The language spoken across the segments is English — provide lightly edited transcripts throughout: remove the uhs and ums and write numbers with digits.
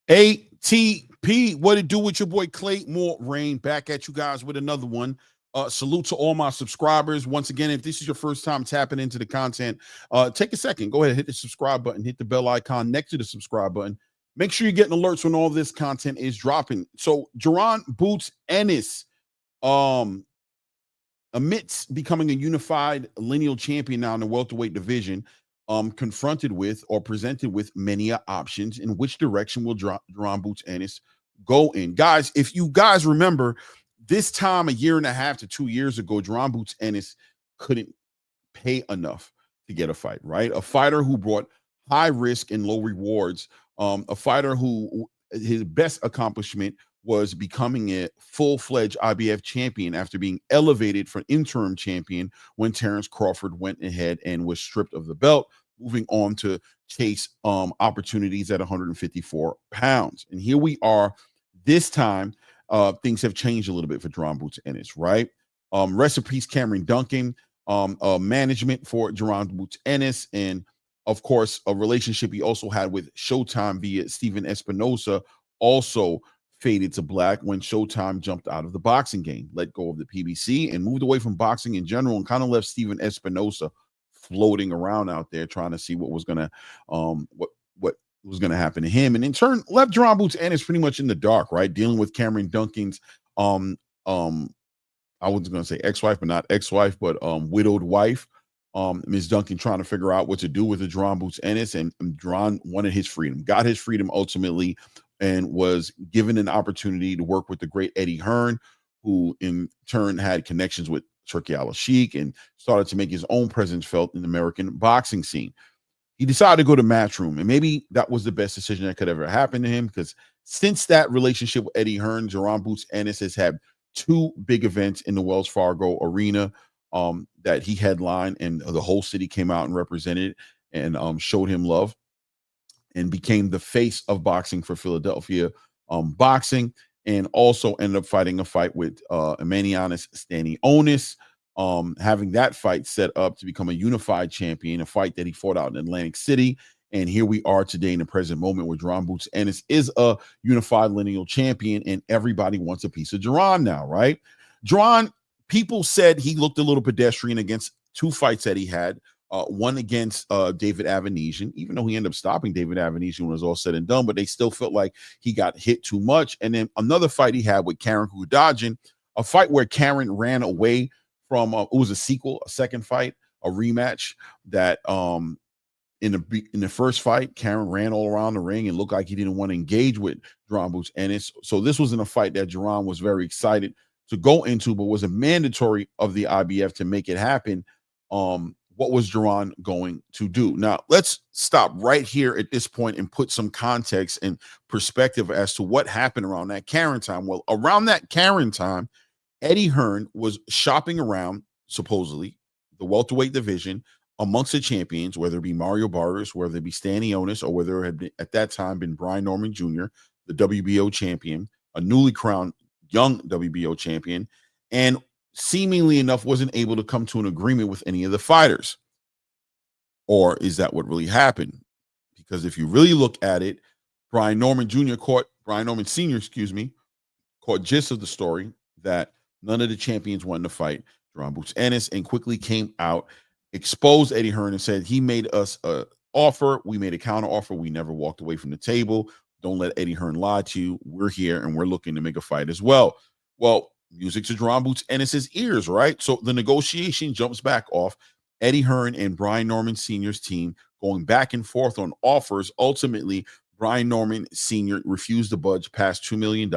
ATP, what it do with your boy Clay More Rain? Back at you guys with another one. Salute to all my subscribers. Once again, if this is your first time tapping into the content, take a second. Go ahead, hit the subscribe button, hit the bell icon next to the subscribe button. Make sure you're getting alerts when all this content is dropping. So, Jaron Boots Ennis, um, amidst becoming a unified lineal champion now in the welterweight division, confronted with or presented with many options. In which direction will Jaron Boots Ennis go in? Guys, if you guys remember, this time a year and a half to 2 years ago, Jaron Boots Ennis couldn't pay enough to get a fight, right? A fighter who brought high risk and low rewards, a fighter who his best accomplishment was becoming a full-fledged IBF champion after being elevated from interim champion when Terrence Crawford went ahead and was stripped of the belt, moving on to chase opportunities at 154 pounds. And here we are this time. Things have changed a little bit for Jaron Boots Ennis, right? Rest in peace, Cameron Duncan, management for Jaron Boots Ennis, and of course, a relationship he also had with Showtime via Steven Espinosa also faded to black when Showtime jumped out of the boxing game, let go of the PBC, and moved away from boxing in general, and kind of left Steven Espinosa floating around out there trying to see what was gonna what was gonna happen to him, and in turn left Jaron Boots Ennis pretty much in the dark, right? Dealing with Cameron Duncan's I was going to say ex-wife, but not ex-wife, but widowed wife. Ms. Duncan trying to figure out what to do with the Jaron Boots Ennis, and Jaron wanted his freedom, got his freedom ultimately, and was given an opportunity to work with the great Eddie Hearn, who in turn had connections with Turki Al-Sheikh and started to make his own presence felt in the American boxing scene. He decided to go to Matchroom, and maybe that was the best decision that could ever happen to him, because since that relationship with Eddie Hearn, Jaron Boots Ennis has had 2 big events in the Wells Fargo Arena that he headlined, and the whole city came out and represented and showed him love, and became the face of boxing for Philadelphia boxing, and also ended up fighting a fight with Emanianis Stanionis, having that fight set up to become a unified champion, a fight that he fought out in Atlantic City. And here we are today in the present moment where Jaron Boots Ennis is a unified lineal champion, and everybody wants a piece of Jaron now, right? Jaron, people said he looked a little pedestrian against 2 fights that he had. One against David Avanesian, even though he ended up stopping David Avanesian when it was all said and done, but they still felt like he got hit too much. And then another fight he had with Karen Kudajin, a fight where Karen ran away from, it was a sequel, a second fight, a rematch that in the first fight, Karen ran all around the ring and looked like he didn't want to engage with Jaron Boots Ennis. So this wasn't a fight that Jaron was very excited to go into, but was a mandatory of the IBF to make it happen. What was Jaron going to do? Now, let's stop right here at this point and put some context and perspective as to what happened around that Karen time. Well, around that Karen time, Eddie Hearn was shopping around, supposedly, the welterweight division amongst the champions, whether it be Mario Barrios, whether it be Stanionis, or whether it had been, at that time, been Brian Norman Jr., the WBO champion, a newly crowned young WBO champion, and seemingly enough wasn't able to come to an agreement with any of the fighters. Or is that what really happened? Because if you really look at it, Brian Norman Sr. caught gist of the story that none of the champions wanted to fight Jaron Boots Ennis, and quickly came out, exposed Eddie Hearn, and said he made us an offer. We made a counter offer. We never walked away from the table. Don't let Eddie Hearn lie to you. We're here and we're looking to make a fight as well. Well, music to Jaron Boots Ennis's ears, right? So the negotiation jumps back off. Eddie Hearn and Brian Norman Sr.'s team going back and forth on offers. Ultimately, Brian Norman Sr. refused to budge past $2 million.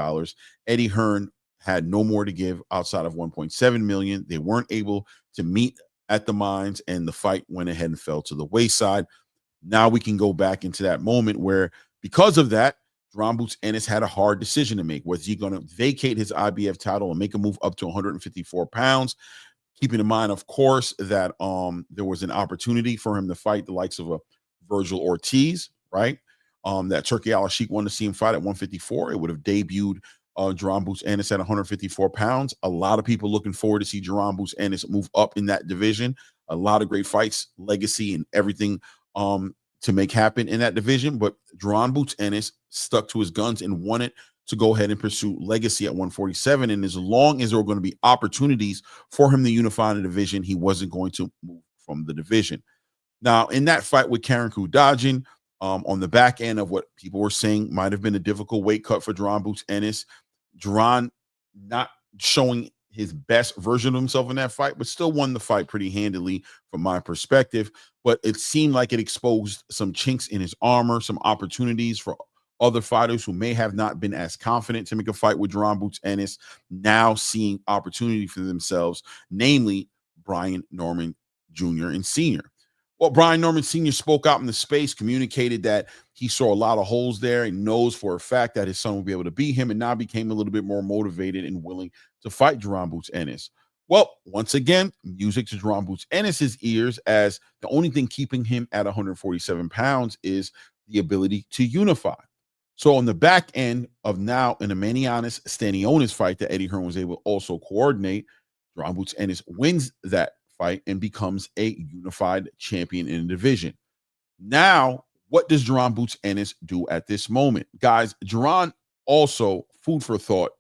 Eddie Hearn had no more to give outside of $1.7 million. They weren't able to meet at the mines, and the fight went ahead and fell to the wayside. Now we can go back into that moment where, because of that, Jaron Boots Ennis had a hard decision to make. Was he going to vacate his IBF title and make a move up to 154 pounds? Keeping in mind, of course, that there was an opportunity for him to fight the likes of a Virgil Ortiz, right? That Turki Al-Sheikh wanted to see him fight at 154. It would have debuted Jaron Boots Ennis at 154 pounds. A lot of people looking forward to see Jaron Boots Ennis move up in that division. A lot of great fights, legacy, and everything to make happen in that division, but Jaron Boots Ennis stuck to his guns and wanted to go ahead and pursue legacy at 147. And as long as there were going to be opportunities for him to unify the division, he wasn't going to move from the division. Now, in that fight with Karen Kudajin, on the back end of what people were saying might have been a difficult weight cut for Jaron Boots Ennis, Jaron not showing his best version of himself in that fight, but still won the fight pretty handily from my perspective. But it seemed like it exposed some chinks in his armor, some opportunities for other fighters who may have not been as confident to make a fight with Jaron Boots Ennis, now seeing opportunity for themselves, namely Brian Norman Jr. and Sr. Well, Brian Norman Sr. spoke out in the space, communicated that he saw a lot of holes there and knows for a fact that his son will be able to beat him, and now became a little bit more motivated and willing to fight Jaron Boots Ennis. Well, once again, music to Jaron Boots Ennis's ears, as the only thing keeping him at 147 pounds is the ability to unify. So on the back end of now in a Manianis Stanionis fight that Eddie Hearn was able to also coordinate, Jaron Boots Ennis wins that fight and becomes a unified champion in the division. Now, what does Jaron Boots Ennis do at this moment? Guys, Jaron also, food for thought,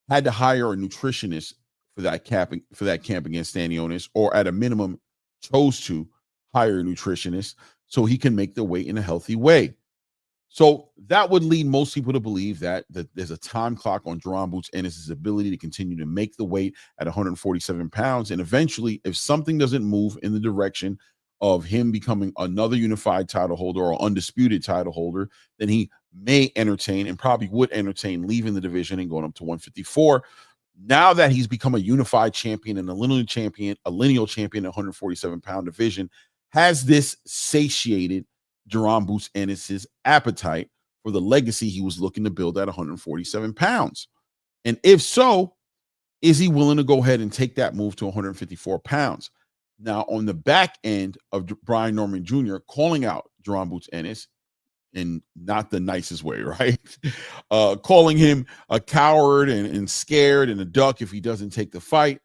had to hire a nutritionist for that camp against Stanionis, or at a minimum chose to hire a nutritionist so he can make the weight in a healthy way. So that would lead most people to believe that there's a time clock on Jaron Boots Ennis' ability to continue to make the weight at 147 pounds. And eventually, if something doesn't move in the direction of him becoming another unified title holder or undisputed title holder, then he may entertain, and probably would entertain, leaving the division and going up to 154. Now that he's become a unified champion and a lineal champion at 147-pound division, has this satiated Jaron Boots Ennis' appetite for the legacy he was looking to build at 147 pounds? And if so, is he willing to go ahead and take that move to 154 pounds? Now, on the back end of Brian Norman Jr. calling out Jaron Boots Ennis in not the nicest way, right? Calling him a coward and scared and a duck if he doesn't take the fight,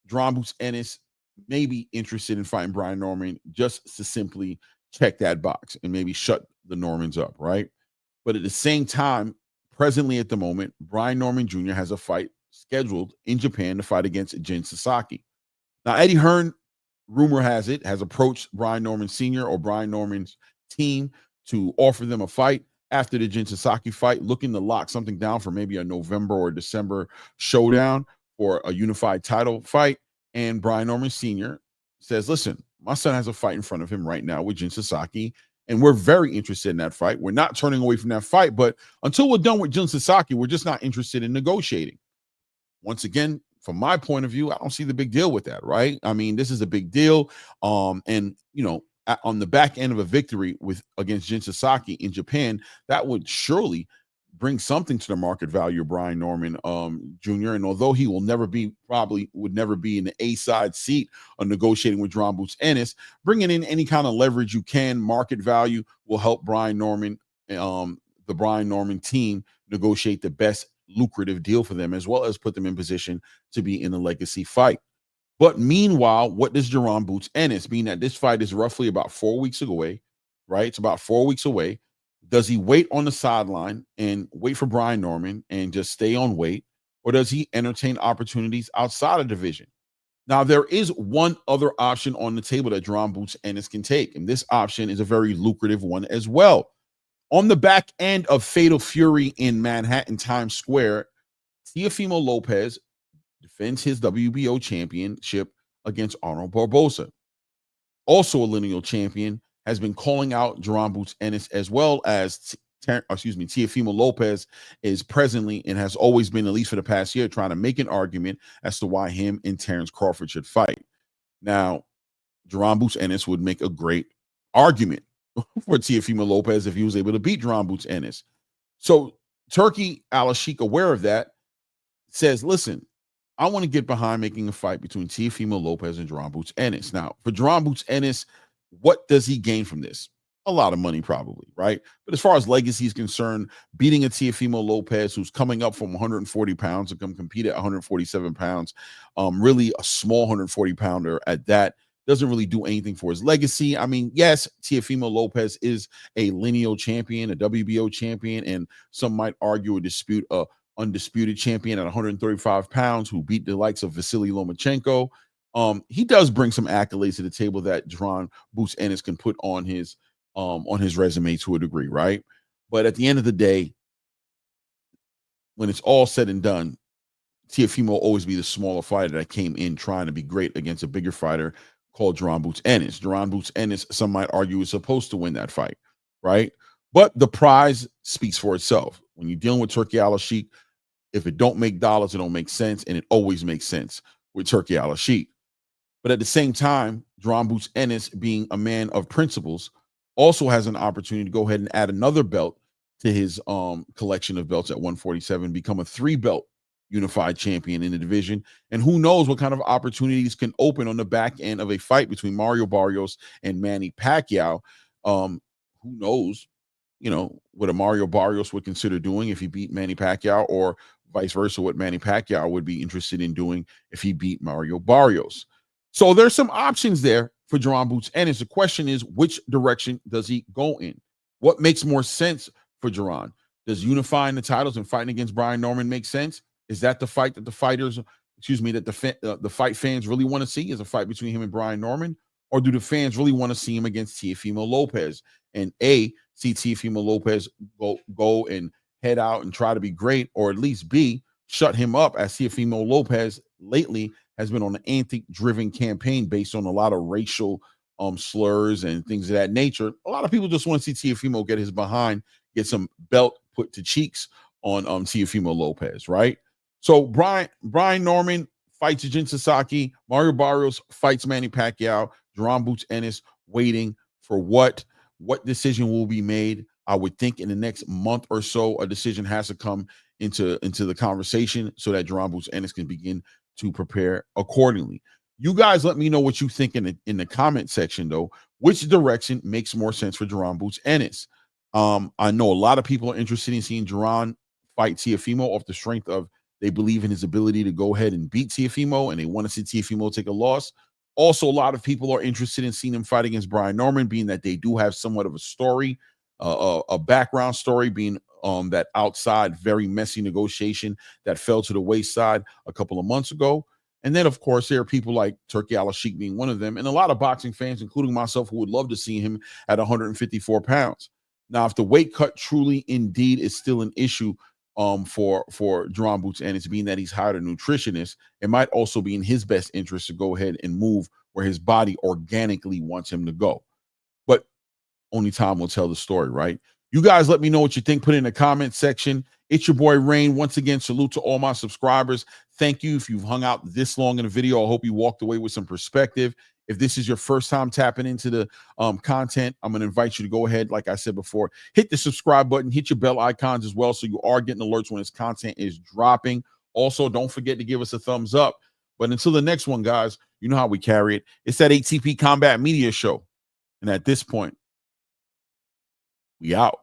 Jaron Boots Ennis may be interested in fighting Brian Norman just to simply check that box and maybe shut the Normans up, right? But at the same time, presently at the moment, Brian Norman Jr. has a fight scheduled in Japan to fight against Jin Sasaki. Now, Eddie Hearn, rumor has it, has approached Brian Norman Sr. or Brian Norman's team to offer them a fight after the Jin Sasaki fight, looking to lock something down for maybe a November or December showdown for a unified title fight. And Brian Norman Sr. says, listen, my son has a fight in front of him right now with Jin Sasaki, and we're very interested in that fight. We're not turning away from that fight, but until we're done with Jin Sasaki, we're just not interested in negotiating. Once again, from my point of view, I don't see the big deal with that, right? I mean, this is a big deal. And, you know, on the back end of a victory against Jin Sasaki in Japan, that would surely bring something to the market value of Brian Norman Jr. And although he will probably would never be in the A-side seat on negotiating with Jaron Boots Ennis, bringing in any kind of leverage you can, market value, will help Brian Norman, the Brian Norman team, negotiate the best lucrative deal for them, as well as put them in position to be in the legacy fight. But meanwhile, what does Jaron Boots Ennis, being that this fight is roughly about 4 weeks away, right? It's about 4 weeks away. Does he wait on the sideline and wait for Brian Norman and just stay on weight, or does he entertain opportunities outside of division? Now, there is one other option on the table that Jaron Boots Ennis can take, and this option is a very lucrative one as well. On the back end of Fatal Fury in Manhattan Times Square, Teofimo Lopez defends his WBO championship against Arnold Barbosa. Also a lineal champion, has been calling out Jaron Boots Ennis, as well as Teofimo Lopez is presently and has always been, at least for the past year, trying to make an argument as to why him and Terrence Crawford should fight. Now, Jaron Boots Ennis would make a great argument for Teofimo Lopez if he was able to beat Jaron Boots Ennis. So Turkey Al-Ashik, aware of that, says, listen, I want to get behind making a fight between Teofimo Lopez and Jaron Boots Ennis. Now, for Jaron Boots Ennis, what does he gain from this? A lot of money, probably, right? But as far as legacy is concerned, beating a Teofimo Lopez who's coming up from 140 pounds to come compete at 147 pounds, really a small 140 pounder at that, doesn't really do anything for his legacy. I mean, yes, Teofimo Lopez is a lineal champion, a WBO champion, and some might argue a undisputed champion at 135 pounds who beat the likes of Vasily Lomachenko. He does bring some accolades to the table that Jaron Boots Ennis can put on his resume to a degree, right? But at the end of the day, when it's all said and done, Teofimo will always be the smaller fighter that came in trying to be great against a bigger fighter called Jaron Boots Ennis. Jaron Boots Ennis, some might argue, is supposed to win that fight, right? But the prize speaks for itself. When you're dealing with Turki Al-Sheikh, if it don't make dollars, it don't make sense, and it always makes sense with Turki Al-Sheikh. But at the same time, Jaron Boots Ennis, being a man of principles, also has an opportunity to go ahead and add another belt to his collection of belts at 147, become a 3-belt unified champion in the division. And who knows what kind of opportunities can open on the back end of a fight between Mario Barrios and Manny Pacquiao. Who knows, what a Mario Barrios would consider doing if he beat Manny Pacquiao, or vice versa, what Manny Pacquiao would be interested in doing if he beat Mario Barrios. So there's some options there for Jaron Boots Ennis. The question is, which direction does he go in? What makes more sense for Jaron? Does unifying the titles and fighting against Brian Norman make sense? Is that the fight that the fight fans really want to see, is a fight between him and Brian Norman? Or do the fans really want to see him against Teofimo Lopez and see Teofimo Lopez go and head out and try to be great, or at least B, shut him up, as Teofimo Lopez lately has been on an anti-driven campaign based on a lot of racial slurs and things of that nature. A lot of people just want to see Teofimo get his behind, get some belt put to cheeks on Teofimo Lopez, right? So Brian Norman fights Jin Sasaki. Mario Barrios fights Manny Pacquiao. Jaron Boots Ennis waiting for what decision will be made. I would think in the next month or so, a decision has to come into the conversation so that Jaron Boots Ennis can begin to prepare accordingly. You guys let me know what you think in the comment section, though. Which direction makes more sense for Jaron Boots Ennis? I know a lot of people are interested in seeing Jaron fight Teofimo off the strength of they believe in his ability to go ahead and beat Teofimo, and they want to see Teofimo take a loss. Also, a lot of people are interested in seeing him fight against Brian Norman, being that they do have somewhat of a story, a background story, being that outside, very messy negotiation that fell to the wayside a couple of months ago. And then, of course, there are people like Turki Al-Sheikh being one of them, and a lot of boxing fans, including myself, who would love to see him at 154 pounds. Now, if the weight cut truly indeed is still an issue for Jaron Boots Ennis, being that he's hired a nutritionist, it might also be in his best interest to go ahead and move where his body organically wants him to go. But only time will tell the story, right? You guys let me know what you think. Put it in the comment section. It's your boy Rain. Once again, salute to all my subscribers. Thank you if you've hung out this long in the video. I hope you walked away with some perspective. If this is your first time tapping into the content, I'm going to invite you to go ahead, like I said before, hit the subscribe button, hit your bell icons as well, so you are getting alerts when this content is dropping. Also, don't forget to give us a thumbs up. But until the next one, guys, you know how we carry it. It's that ATP Combat Media Show. And at this point, we out.